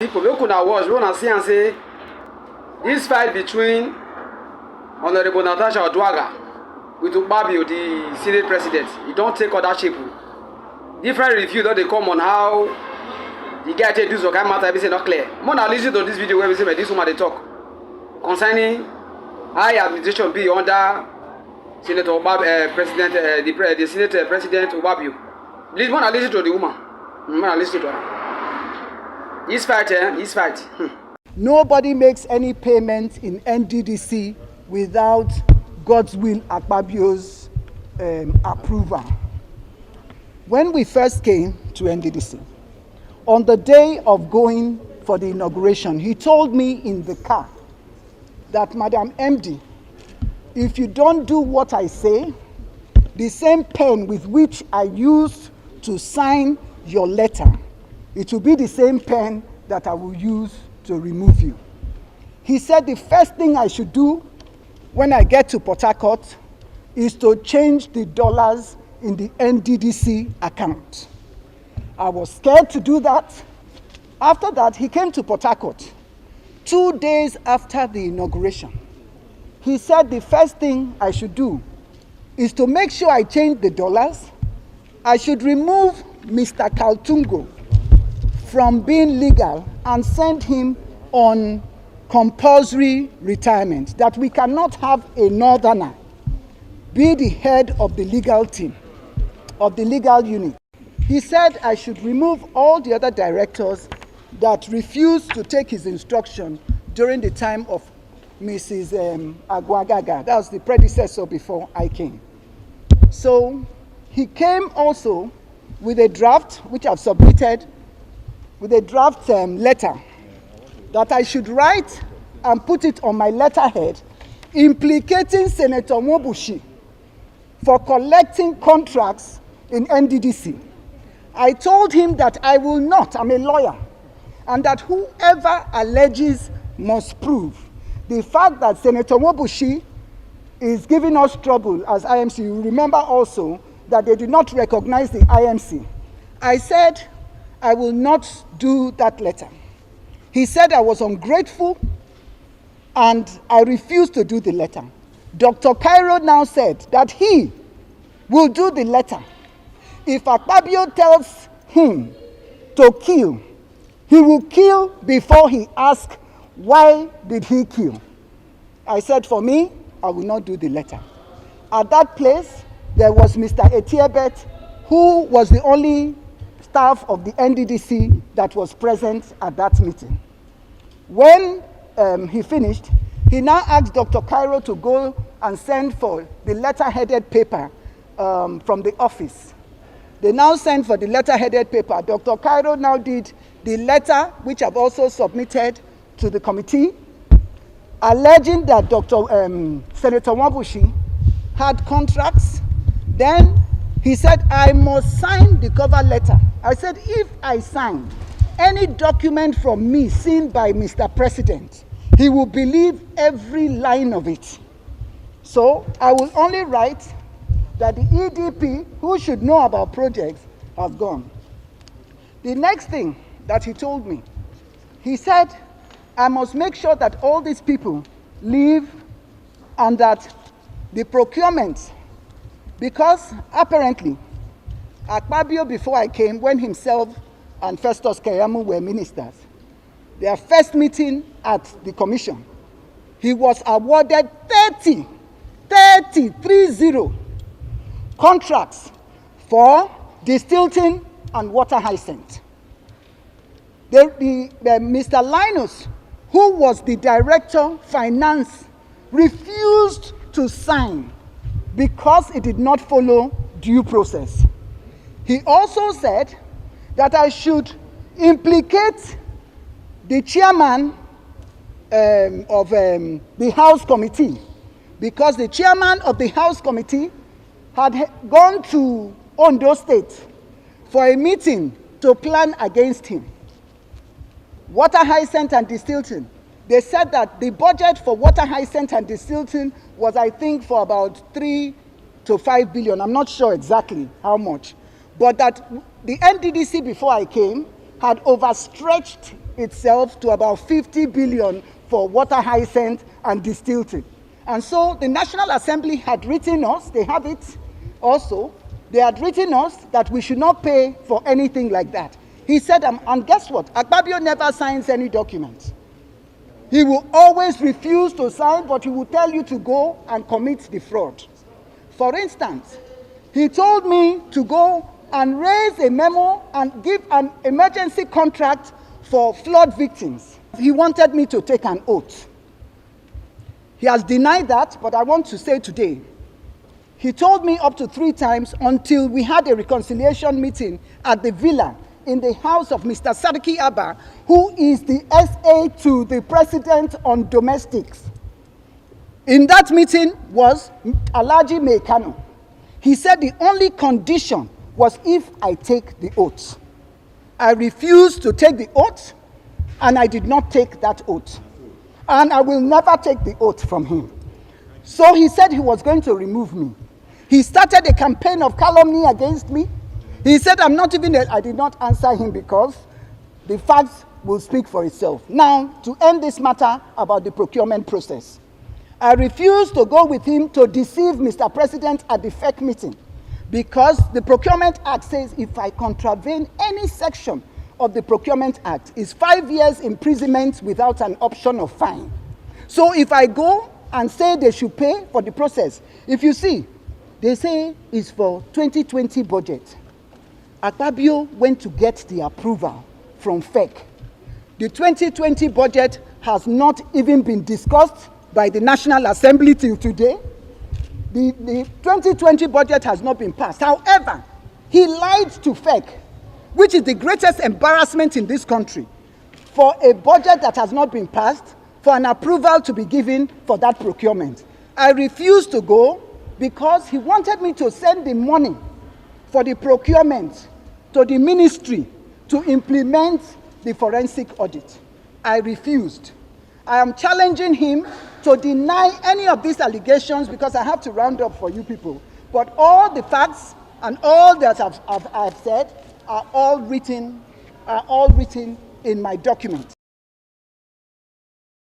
People wey una watch, we wanna see and say this fight between Honorable Natasha with Ubabio, the Senate President, e don take other shape. Different review don dey come on how the guy take do some kind matter, everything not clear. More na lis ten to this video where we say this woman dey talk concerning how administration be under Senator President, the Senate President Ubabio. Please, more na lis ten to the woman. More na lis ten to her. This fight, this fight. Nobody makes any payment in NDDC without God's will Akpabio's approval. When we first came to NDDC, on the day of going for the inauguration, he told me in the car that, Madam MD, if you don't do what I say, the same pen with which I used to sign your letter, it will be the same pen that I will use to remove you. He said the first thing I should do when I get to Port Harcourt is to change the dollars in the NDDC account. I was scared to do that. After that, he came to Port Harcourt 2 days after the inauguration. He said the first thing I should do is to make sure I change the dollars. I should remove Mr. Kaltungo from being legal and send him on compulsory retirement, that we cannot have a northerner be the head of the legal team, of the legal unit. He said I should remove all the other directors that refused to take his instruction during the time of Mrs. Agwagaga. That was the predecessor before I came. So he came also with a draft, which I've submitted, with a draft letter that I should write and put it on my letterhead, implicating Senator Mobushi for collecting contracts in NDDC. I told him that I will not, I'm a lawyer, and that whoever alleges must prove. The fact that Senator Mobushi is giving us trouble as IMC, you remember also that they did not recognize the IMC. I said I will not do that letter. He said I was ungrateful and I refused to do the letter. Dr. Cairo now said that he will do the letter. If Akpabio tells him to kill, he will kill before he asks why did he kill. I said for me, I will not do the letter. At that place, there was Mr. Etiebet, who was the only staff of the NDDC that was present at that meeting. When he finished, he now asked Dr. Cairo to go and send for the letter-headed paper from the office. They now sent for the letter-headed paper. Dr. Cairo now did the letter, which I've also submitted to the committee, alleging that Senator Wabushi had contracts. Then he said, I must sign the cover letter. I said, if I sign any document from me seen by Mr. President, he will believe every line of it. So I will only write that the EDP, who should know about projects, has gone. The next thing that he told me, he said, I must make sure that all these people leave and that the procurement, because apparently Akpabio, before I came, when himself and Festus Keyamo were ministers, their first meeting at the commission, he was awarded 30 contracts for distilling and water hyacinth. Mr. Linus, who was the director finance, refused to sign because it did not follow due process. He also said that I should implicate the chairman of the House Committee, because the chairman of the House Committee had gone to Ondo State for a meeting to plan against him. Water hyacinth and distilling. They said that the budget for water hyacinth and distilling was, I think, for about 3 to 5 billion. I'm not sure exactly how much. But that the NDDC, before I came, had overstretched itself to about 50 billion for water hyacinth and distilled. And so the National Assembly had written us, they have it also, they had written us that we should not pay for anything like that. He said, and guess what? Akpabio never signs any documents. He will always refuse to sign, but he will tell you to go and commit the fraud. For instance, he told me to go and raise a memo and give an emergency contract for flood victims. He wanted me to take an oath. He has denied that, but I want to say today, he told me up to 3 times until we had a reconciliation meeting at the villa in the house of Mr. Sadiki Abba, who is the SA to the president on domestics. In that meeting was Alhaji Mekano. He said the only condition was if I take the oath. I refused to take the oath, and I did not take that oath. And I will never take the oath from him. So he said he was going to remove me. He started a campaign of calumny against me. He said I did not answer him because the facts will speak for itself. Now, to end this matter about the procurement process, I refused to go with him to deceive Mr. President at the FEC meeting because the Procurement Act says if I contravene any section of the Procurement Act, is 5 years imprisonment without an option of fine. So if I go and say they should pay for the process, if you see, they say it's for 2020 budget. Akpabio went to get the approval from FEC. The 2020 budget has not even been discussed by the National Assembly till today. The 2020 budget has not been passed. However, he lied to FEC, which is the greatest embarrassment in this country, for a budget that has not been passed, for an approval to be given for that procurement. I refused to go because he wanted me to send the money for the procurement to the ministry to implement the forensic audit. I refused. I am challenging him to deny any of these allegations because I have to round up for you people. But all the facts and all that I've said are all written in my document.